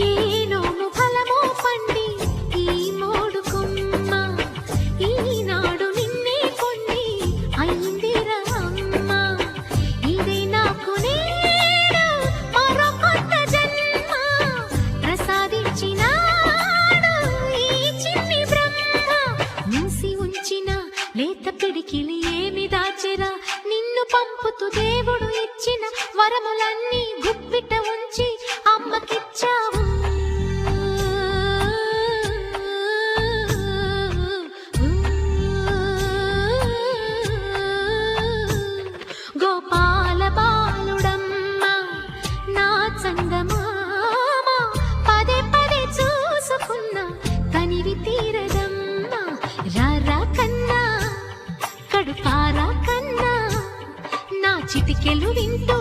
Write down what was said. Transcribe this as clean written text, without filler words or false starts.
ఏనోము ఫలము పండి ఈ మోడుకుమ్మ ఈనాడు నిన్నే కొన్ని అయిందిరా అమ్మ ఇదే నాకు నేడు మరో కొత్త జన్మ ప్రసాదించినాడు ఈ చిన్ని బ్రహ్మ మూసి ఉంచిన లేత పిడికిలి ఏమి దాచెరా నిన్ను పంపుతూ దేవుడు ఇచ్చిన వరములన్నీ గుప్పిట ఉంచి అమ్మకిచ్చావు గోపాల బాలుడమ్మ నా చందమామ పదే పదే చూసుకున్న కనివి తీరదమ్మ రారా కన్నా కడుపారా కన్నా నా చిటికెలు వింటూ